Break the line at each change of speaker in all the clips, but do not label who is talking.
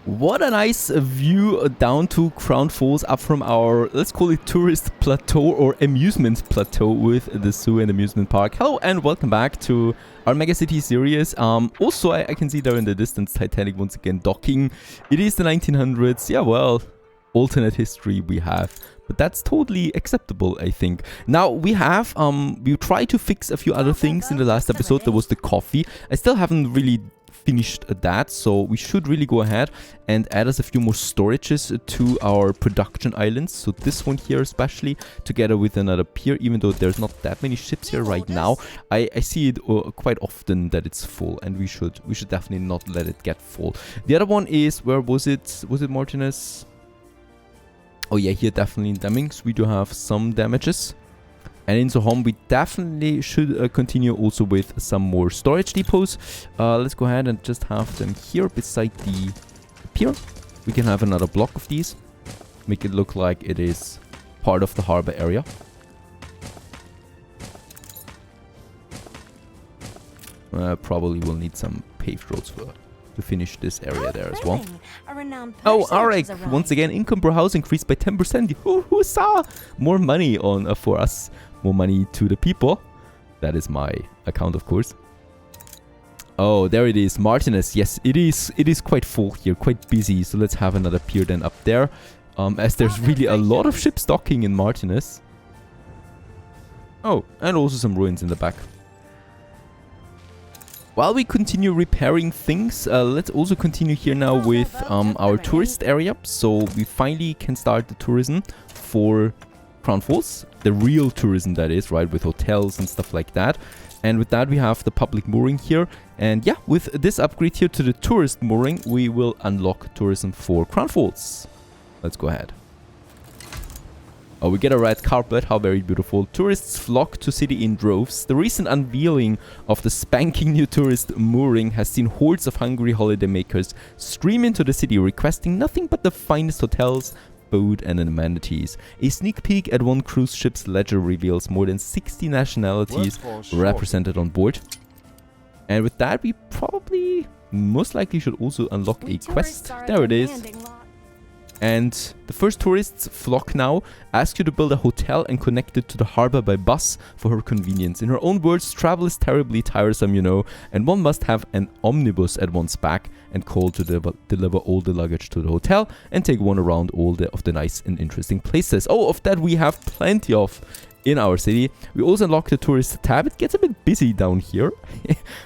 What a nice view down to Crown Falls up from our, let's call it tourist plateau or amusement plateau with the zoo and amusement park. Hello and welcome back to our Megacity series. Also, I can see there in the distance Titanic once again docking. It is the 1900s. Yeah, well, alternate history we have. But that's totally acceptable, I think. Now, we tried to fix a few other things in the last episode. There was the coffee. I still haven't really finished that, so we should really go ahead and add us a few more storages to our production islands. So this one here especially, together with another pier, even though there's not that many ships here right now. I see it quite often that it's full, and we should definitely not let it get full. The other one is, where was it? Was it Martinez? Oh yeah, here definitely in Demings we do have some damages. And in Sohom we definitely should continue also with some more storage depots. Let's go ahead and just have them here beside the pier. We can have another block of these. Make it look like it is part of the harbor area. Probably will need some paved roads to finish this area there as well. Oh, Arek, once again, income per house increased by 10%. Who saw more money on for us? More money to the people. That is my account, of course. Oh, there it is. Martinez. Yes, it is quite full here, quite busy. So let's have another pier then up there. As there's really a lot of ships docking in Martinez. Oh, and also some ruins in the back. While we continue repairing things, let's also continue here now with our tourist area. So we finally can start the tourism for Crown Falls. The real tourism, that is, right? With hotels and stuff like that. And with that, we have the public mooring here. And yeah, with this upgrade here to the tourist mooring, we will unlock tourism for Crown Falls. Let's go ahead. Oh, we get a red carpet. How very beautiful. Tourists flock to city in droves. The recent unveiling of the spanking new tourist mooring has seen hordes of hungry holidaymakers stream into the city, requesting nothing but the finest hotels, food and amenities. A sneak peek at one cruise ship's ledger reveals more than 60 nationalities represented on board. And with that, we probably most likely should also unlock a quest. There it is. And the first tourists flock now, ask you to build a hotel and connect it to the harbor by bus for her convenience. In her own words, travel is terribly tiresome, you know, and one must have an omnibus at one's back and call to deliver all the luggage to the hotel and take one around all of the nice and interesting places. Oh, of that we have plenty of in our city. We also unlock the tourist tab. It gets a bit busy down here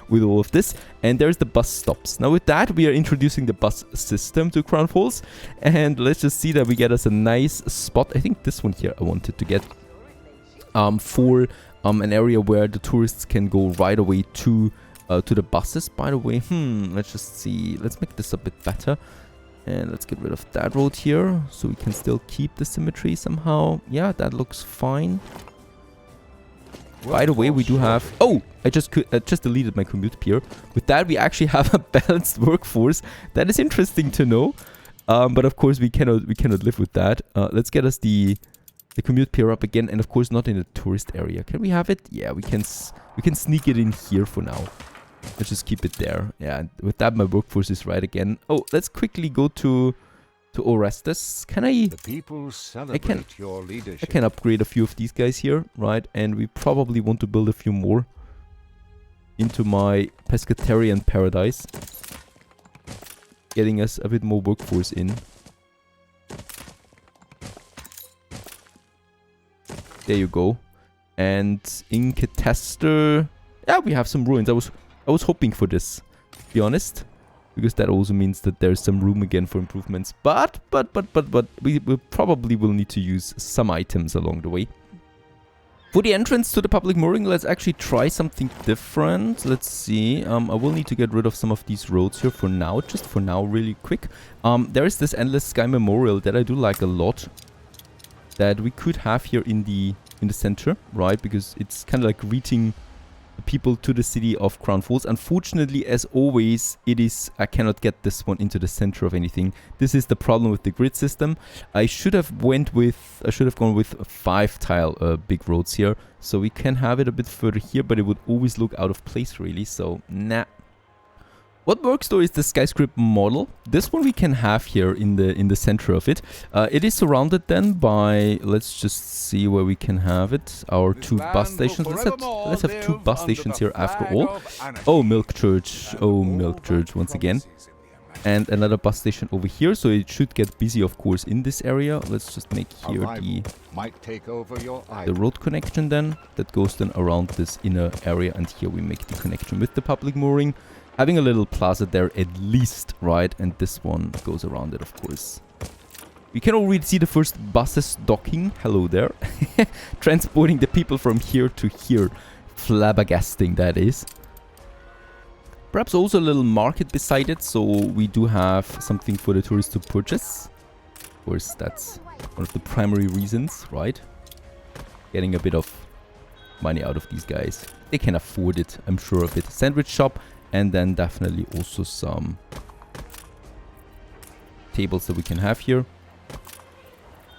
with all of this. And there's the bus stops. Now with that, we are introducing the bus system to Crown Falls. And let's just see that we get us a nice spot. I think this one here I wanted to get for an area where the tourists can go right away to the buses. By the way, let's just see. Let's make this a bit better. And let's get rid of that road here, so we can still keep the symmetry somehow. Yeah, that looks fine. By the way, we do have... Oh, I just deleted my commute pier. With that, we actually have a balanced workforce. That is interesting to know. But of course, we cannot live with that. Let's get us the commute pier up again, and of course, not in the tourist area. Can we have it? Yeah, we can sneak it in here for now. Let's just keep it there. Yeah, with that, my workforce is right again. Oh, let's quickly go to Orestes. Can I...
The people celebrate your leadership.
I can upgrade a few of these guys here, right? And we probably want to build a few more into my pescatarian paradise. Getting us a bit more workforce in. There you go. And in Cataster... Yeah, we have some ruins. I was hoping for this, to be honest, because that also means that there's some room again for improvements. But we probably will need to use some items along the way. For the entrance to the public mooring, let's actually try something different. Let's see. I will need to get rid of some of these roads here for now, just for now, really quick. There is this Endless Sky Memorial that I do like a lot, that we could have here in the center, right? Because it's kind of like greeting people to the city of Crown Falls. Unfortunately, as always, I cannot get this one into the center of anything. This is the problem with the grid system. I should have gone with 5 tile big roads here, so we can have it a bit further here, but it would always look out of place really. So nah. What works though is the skyscraper model. This one we can have here in the center of it. It is surrounded then by, let's just see where we can have it. Our two bus stations. Let's have two bus stations here after all. Oh, Milk Church. Oh, Milk Church once again. And another bus station over here, so it should get busy, of course, in this area. Let's just make here the road connection then. That goes then around this inner area, and here we make the connection with the public mooring. Having a little plaza there at least, right? And this one goes around it, of course. We can already see the first buses docking. Hello there. Transporting the people from here to here. Flabbergasting, that is. Perhaps also a little market beside it, so we do have something for the tourists to purchase. Of course, that's one of the primary reasons, right? Getting a bit of money out of these guys. They can afford it, I'm sure of it. Sandwich shop, and then definitely also some tables that we can have here.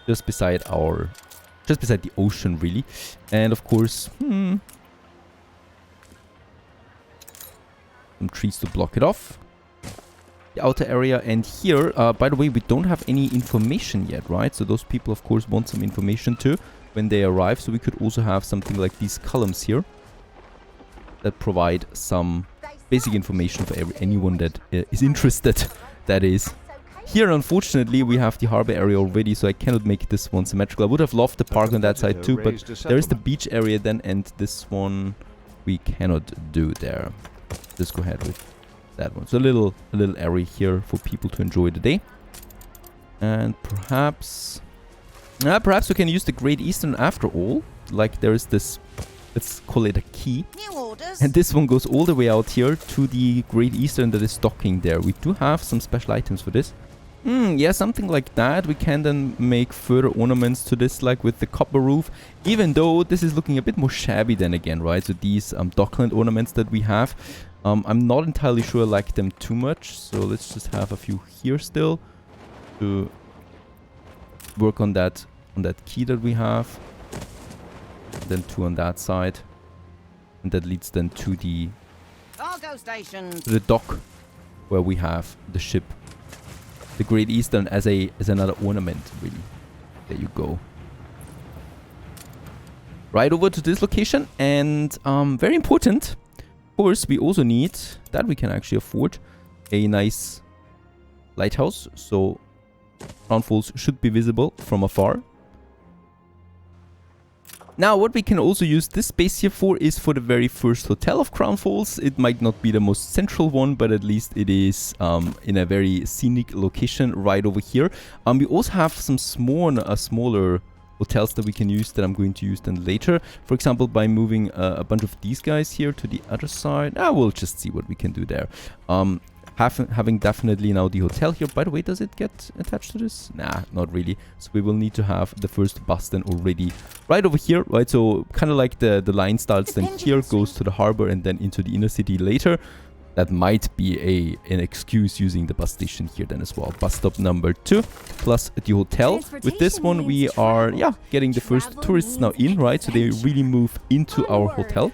Just beside the ocean, really. And of course, some trees to block it off. The outer area, and here, by the way, we don't have any information yet, right? So those people, of course, want some information too when they arrive. So we could also have something like these columns here that provide some basic information for anyone that is interested, that is. Here, unfortunately, we have the harbor area already, so I cannot make this one symmetrical. I would have loved the park on that side too, but there is the beach area then, and this one we cannot do there. Just go ahead with that one. So a little area here for people to enjoy the day. And perhaps we can use the Great Eastern after all. Like there is this, let's call it a key. And this one goes all the way out here to the Great Eastern that is docking there. We do have some special items for this. Yeah, something like that. We can then make further ornaments to this, like with the copper roof. Even though this is looking a bit more shabby then again, right? So these Dockland ornaments that we have, I'm not entirely sure I like them too much. So let's just have a few here still to work on that key that we have. Then two on that side, and that leads then to the
cargo station,
to the dock where we have the ship. The Great Eastern as another ornament, really. There you go. Right over to this location, and very important, of course, we also need, that we can actually afford, a nice lighthouse. So Crown Falls should be visible from afar. Now, what we can also use this space here for is for the very first hotel of Crown Falls. It might not be the most central one, but at least it is in a very scenic location right over here. We also have some smaller hotels that we can use that I'm going to use then later. For example, by moving a bunch of these guys here to the other side. We'll just see what we can do there. Having definitely now the hotel here. By the way, does it get attached to this? Nah, not really. So we will need to have the first bus then already right over here, right? So kind of like the line starts then here, goes to the harbor and then into the inner city later. That might be an excuse using the bus station here then as well. Bus stop number 2 plus the hotel. With this one we are, getting the first tourists now in, right? So they really move into our hotel.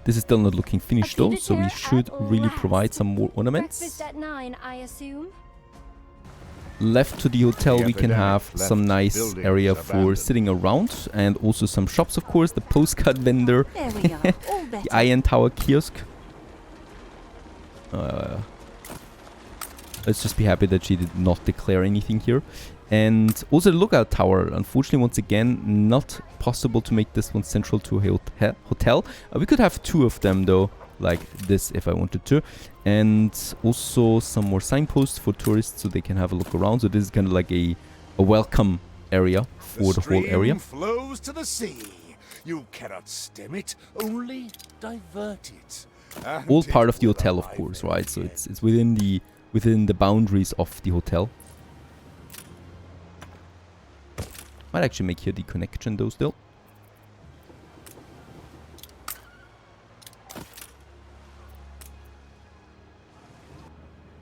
This is still not looking finished though, so we should really provide some more ornaments. Left to the hotel we can have some nice area for sitting around, and also some shops, of course, the postcard vendor, the Iron Tower kiosk. Let's just be happy that she did not declare anything here. And also the lookout tower, unfortunately, once again, not possible to make this one central to a hotel. We could have 2 of them though, like this if I wanted to. And also some more signposts for tourists so they can have a look around. So this is kind of like a welcome area for the whole area.
Flows to the sea. You cannot stem it, only divert it.
All part of the hotel, of course, right? So it's within the boundaries of the hotel. Might actually make here the connection though still.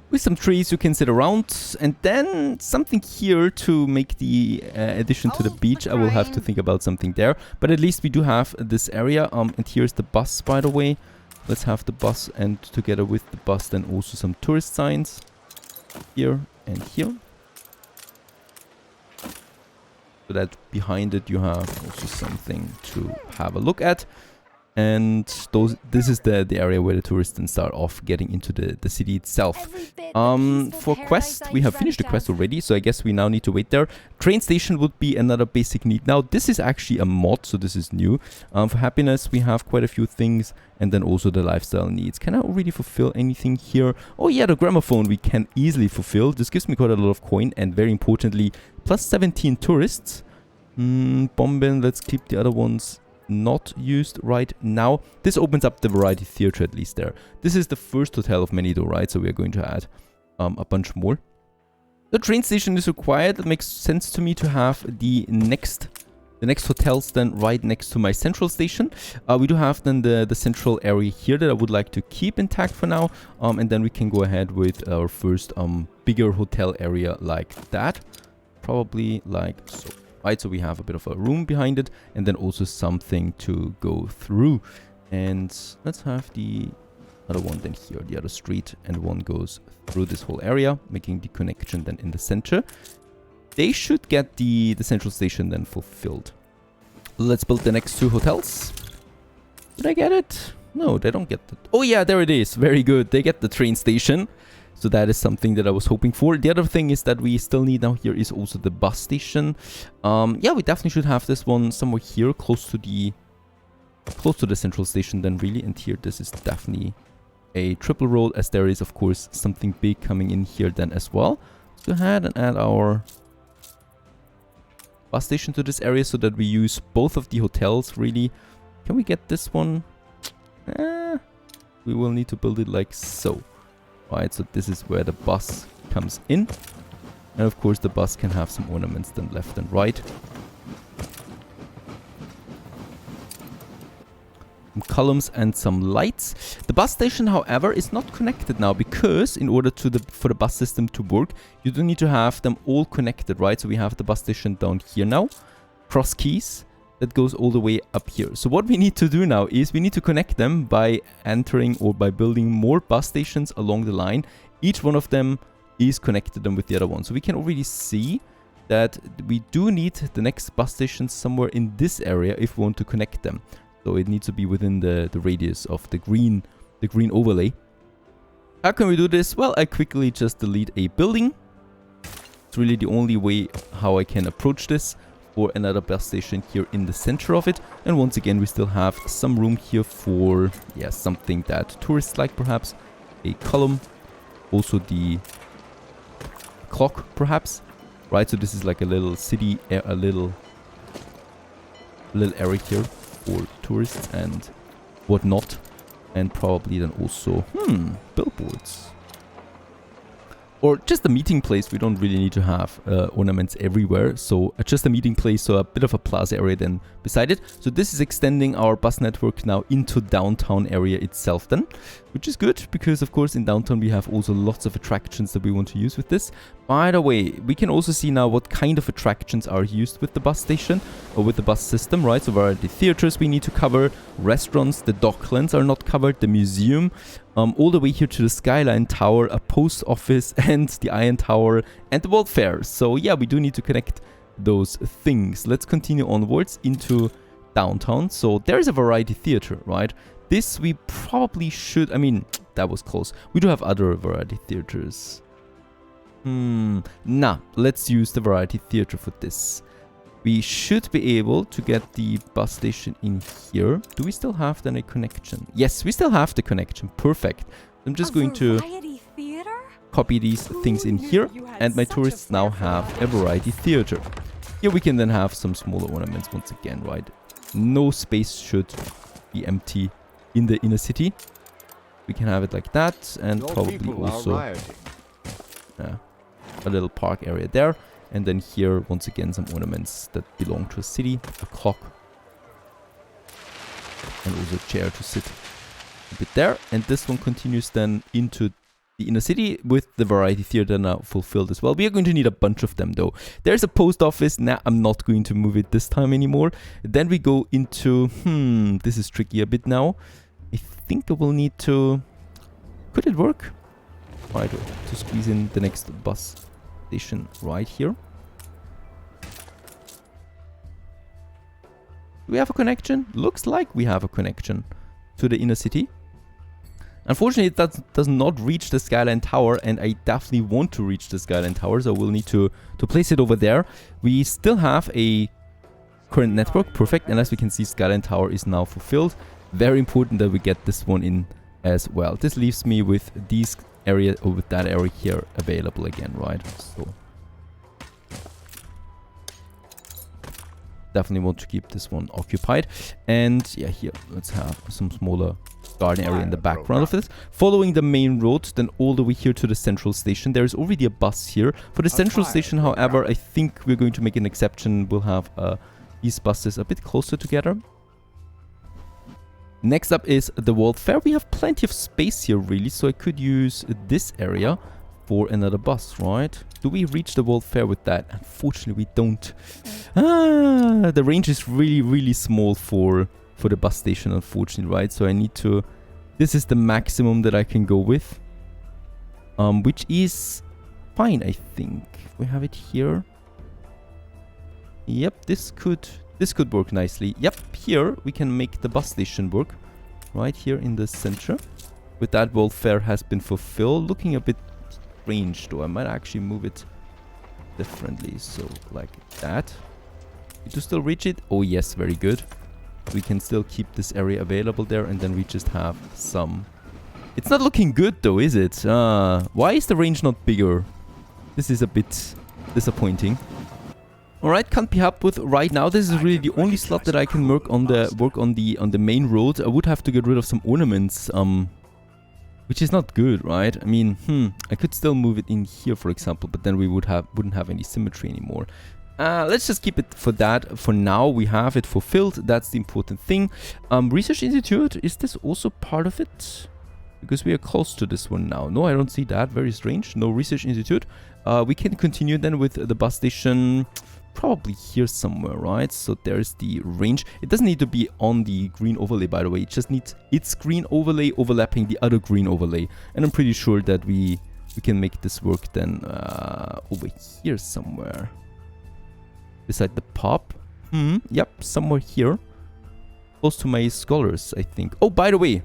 With some trees you can sit around, and then something here to make the addition to the beach. I will have to think about something there, but at least we do have this area. And here's the bus, by the way. Let's have the bus, and together with the bus then also some tourist signs here and here. So that behind it you have also something to have a look at. And this is the area where the tourists then start off getting into the city itself. For quest, we have finished the quest already, so I guess we now need to wait there. Train station would be another basic need. Now, this is actually a mod, so this is new. For happiness, we have quite a few things, and then also the lifestyle needs. Can I already fulfill anything here? Oh yeah, the gramophone we can easily fulfill. This gives me quite a lot of coin, and very importantly, plus 17 tourists. Bombin, let's keep the other ones not used right now. This opens up the variety theater at least there. This is the first hotel of many though, right? So we are going to add a bunch more. The train station is required. It makes sense to me to have the next hotels then right next to my central station. We do have then the central area here that I would like to keep intact for now. And then we can go ahead with our first bigger hotel area like that. Probably like so. Right, so we have a bit of a room behind it, and then also something to go through. And let's have the other one then here, the other street, and one goes through this whole area, making the connection then in the center. They should get the central station then fulfilled. Let's build the next two hotels. Did I get it? No, they don't get it. Oh yeah, there it is. Very good. They get the train station. So that is something that I was hoping for. The other thing is that we still need now here is also the bus station. Yeah, we definitely should have this one somewhere here, close to the central station then really. And here this is definitely a triple road, as there is of course something big coming in here then as well. Let's go ahead and add our bus station to this area so that we use both of the hotels really. Can we get this one? We will need to build it like so. Right, so this is where the bus comes in. And of course the bus can have some ornaments then left and right. Some columns and some lights. The bus station, however, is not connected now because in order for the bus system to work, you do need to have them all connected, right? So we have the bus station down here now. Cross keys. That goes all the way up here. So what we need to do now is we need to connect them by entering or by building more bus stations along the line. Each one of them is connected then with the other one. So we can already see that we do need the next bus station somewhere in this area if we want to connect them. So it needs to be within the radius of the green overlay. How can we do this? Well, I quickly just delete a building. It's really the only way how I can approach this. Or another bus station here in the center of it. And once again, we still have some room here for, yeah, something that tourists like perhaps. A column. Also the clock perhaps. Right, so this is like a little city, a little area here for tourists and whatnot. And probably then also, billboards. Or just a meeting place. We don't really need to have ornaments everywhere. So just a meeting place, so a bit of a plaza area then beside it. So this is extending our bus network now into downtown area itself then. Which is good because of course in downtown we have also lots of attractions that we want to use with this. By the way, we can also see now what kind of attractions are used with the bus station or with the bus system, right? So variety theaters we need to cover, restaurants, the docklands are not covered, the museum, all the way here to the Skyline Tower, a post office and the Iron Tower and the World Fair. So yeah, we do need to connect those things. Let's continue onwards into downtown. So there is a variety theater, right? This we probably should, I mean, that was close. We do have other variety theaters. Nah, let's use the variety theater for this. We should be able to get the bus station in here. Do we still have then a connection? Yes, we still have the connection. Perfect. I'm just going to copy these things in here. And my tourists now have a variety theater. Here we can then have some smaller ornaments once again, right? No space should be empty in the inner city. We can have it like that. And probably also a little park area there. And then here, once again, some ornaments that belong to a city. A clock. And also a chair to sit a bit there. And this one continues then into the inner city with the variety theater now fulfilled as well. We are going to need a bunch of them though. There's a post office. Nah, I'm not going to move it this time anymore. Then we go into... this is tricky a bit now. I think I will need to... Could it work? Try to squeeze in the next bus station right here. Do we have a connection? Looks like we have a connection to the inner city. Unfortunately, that does not reach the Skyline Tower, and I definitely want to reach the Skyline Tower, so we'll need to place it over there. We still have a current network, perfect, and as we can see, Skyline Tower is now fulfilled. Very important that we get this one in as well. This leaves me with these area, or with that area here available again, right? So definitely want to keep this one occupied. And yeah, here, let's have some smaller garden area in the background of this. Following the main road, then all the way here to the central station. There is already a bus here. For the central station, however, I think we're going to make an exception. We'll have these buses a bit closer together. Next up is the World Fair. We have plenty of space here, really, so I could use this area for another bus, right? Do we reach the World Fair with that? Unfortunately, we don't. The range is really, really small for the bus station, unfortunately, right? So I need to... This is the maximum that I can go with. Which is fine, I think. If we have it here. Yep, this could work nicely. Yep, here we can make the bus station work. Right here in the center. With that, World Fair has been fulfilled. Looking a bit strange, though. I might actually move it differently. So, like that. Need to still reach it? Oh, yes, very good. We can still keep this area available there, and then we just have some... It's not looking good, though, is it? Why is the range not bigger? This is a bit disappointing. Alright, can't be helped with right now. This is really the only slot that I can work on the main road. I would have to get rid of some ornaments, which is not good, right? I mean, I could still move it in here, for example, but then we wouldn't have any symmetry anymore. Let's just keep it for that. For now, we have it fulfilled. That's the important thing. Research Institute, is this also part of it? Because we are close to this one now. No, I don't see that. Very strange. No Research Institute. We can continue then with the bus station probably here somewhere, right? So there's the range. It doesn't need to be on the green overlay, by the way. It just needs its green overlay overlapping the other green overlay. And I'm pretty sure that we can make this work then over here somewhere. Beside the pub. Yep, somewhere here. Close to my scholars, I think. Oh, by the way,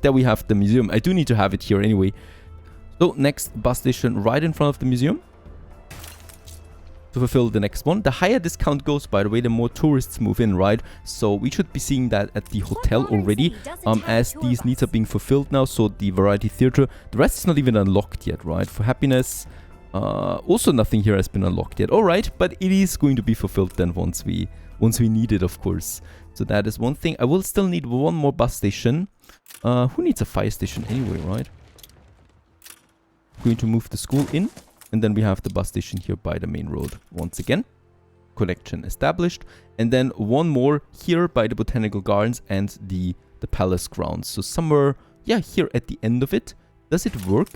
there we have the museum. I do need to have it here anyway. So, next bus station right in front of the museum. To fulfill the next one. The higher discount goes, by the way, the more tourists move in, right? So, we should be seeing that at the hotel already. As these needs are being fulfilled now. So, the variety theater. The rest is not even unlocked yet, right? For happiness... also nothing here has been unlocked yet. Alright, but it is going to be fulfilled then once we need it, of course. So that is one thing. I will still need one more bus station. Who needs a fire station anyway, right? Going to move the school in. And then we have the bus station here by the main road once again. Connection established. And then one more here by the Botanical Gardens and the Palace Grounds. So somewhere, yeah, here at the end of it. Does it work?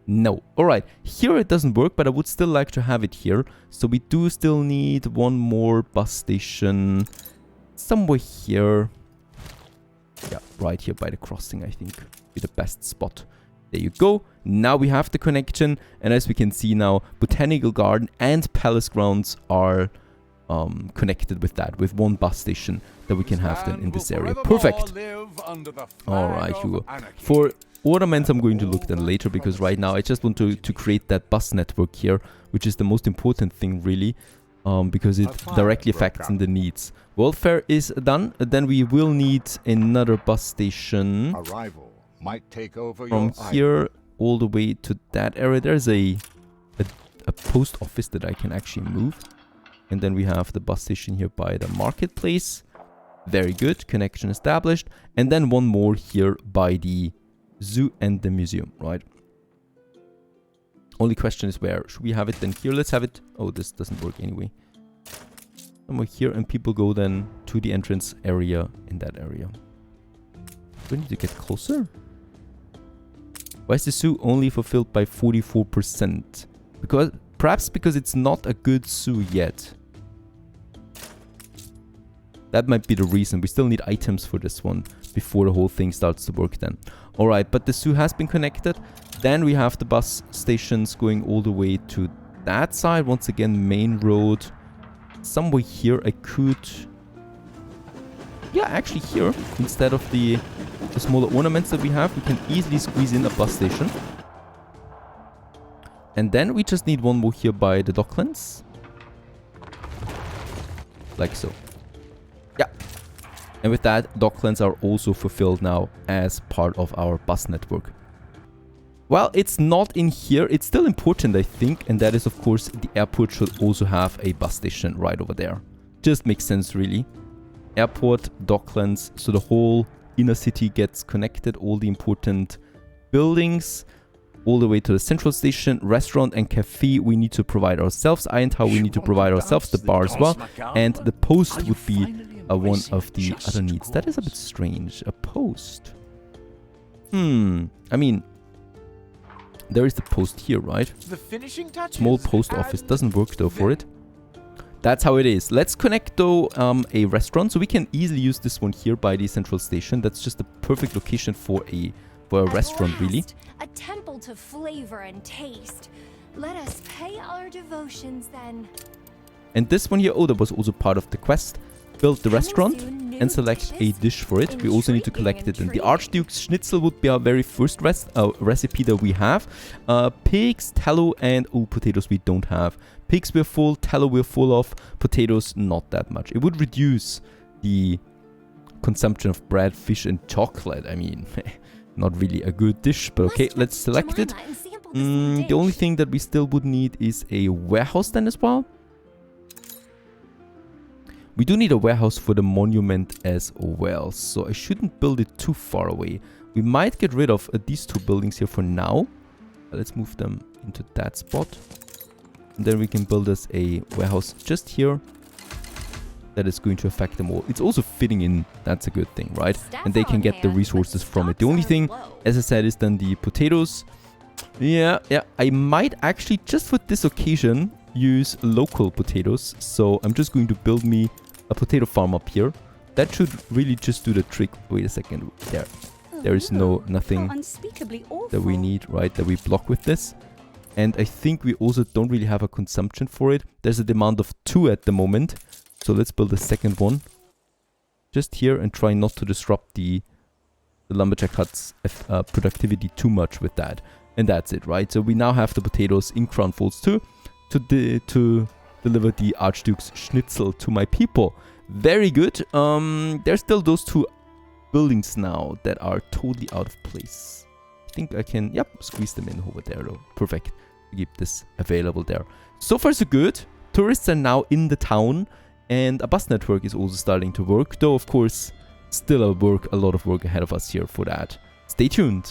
No. Alright, here it doesn't work, but I would still like to have it here. So we do still need one more bus station somewhere here. Yeah, right here by the crossing, I think, be the best spot. There you go. Now we have the connection, and as we can see now, Botanical Garden and Palace Grounds are connected with that, with one bus station that we can have then in this area. Perfect. Alright, Hugo. For ornaments, I'm going to look then later, because right now I just want to create that bus network here, which is the most important thing, really, because it directly affects in the needs. World Fair is done. Then we will need another bus station from here all the way to that area. There's a post office that I can actually move. And then we have the bus station here by the marketplace. Very good. Connection established. And then one more here by the zoo and the museum, right? Only question is where. Should we have it then here? Let's have it. Oh, this doesn't work anyway. Somewhere here, and people go then to the entrance area in that area. Do we need to get closer? Why is the zoo only fulfilled by 44%? Perhaps because it's not a good zoo yet. That might be the reason. We still need items for this one before the whole thing starts to work then. Alright, but the zoo has been connected. Then we have the bus stations going all the way to that side. Once again, main road. Somewhere here I could... Yeah, actually here, instead of the smaller ornaments that we have, we can easily squeeze in a bus station. And then we just need one more here by the Docklands. Like so. Yeah. And with that, Docklands are also fulfilled now as part of our bus network. Well, it's not in here. It's still important, I think. And that is, of course, the airport should also have a bus station right over there. Just makes sense, really. Airport, Docklands, so the whole inner city gets connected. All the important buildings, all the way to the central station, restaurant and cafe we need to provide ourselves. Irontown we need to provide ourselves, the bar as well. And the post would be one of the other needs. That is a bit strange. A post. I mean, there is the post here, right? Small post office. Doesn't work though for it. That's how it is. Let's connect though a restaurant. So we can easily use this one here by the central station. That's just the perfect location for a restaurant, really.
A temple to flavor and taste. Let us pay our devotions then.
And this one here, oh, that was also part of the quest. Build the restaurant and select a dish for it. We also need to collect it. And the Archduke's Schnitzel would be our very first recipe that we have. Pigs, tallow, and potatoes we don't have. Pigs we're full, tallow we're full of, potatoes not that much. It would reduce the consumption of bread, fish, and chocolate. I mean, not really a good dish, but okay, let's select it. The only thing that we still would need is a warehouse then as well. We do need a warehouse for the monument as well, so I shouldn't build it too far away. We might get rid of these two buildings here for now. Let's move them into that spot. And then we can build us a warehouse just here. That is going to affect them all. It's also fitting in. That's a good thing, right? And they can get the resources from it. The only thing, as I said, is then the potatoes. Yeah. I might actually, just for this occasion, use local potatoes. So I'm just going to build me a potato farm up here. That should really just do the trick. Wait a second. There is nothing that we need, right? That we block with this. And I think we also don't really have a consumption for it. There's a demand of 2 at the moment. So let's build a second one. Just here and try not to disrupt the lumberjack hut's productivity too much with that. And that's it, right? So we now have the potatoes in Crown Falls too to deliver the Archduke's Schnitzel to my people. Very good. There's still those 2 buildings now that are totally out of place. I think I can, squeeze them in over there though. Perfect. Keep this available there. So far so good. Tourists are now in the town and a bus network is also starting to work. Though of course, still a lot of work ahead of us here for that. Stay tuned.